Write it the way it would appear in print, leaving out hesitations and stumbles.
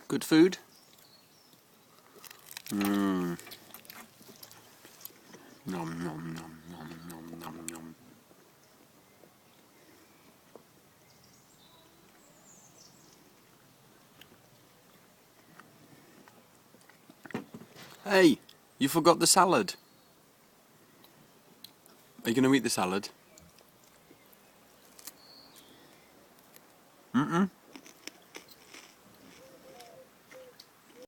Good food? Mmm. Nom nom nom nom nom nom nom. Hey, you forgot the salad. Are you going to eat the salad? Mm-mm.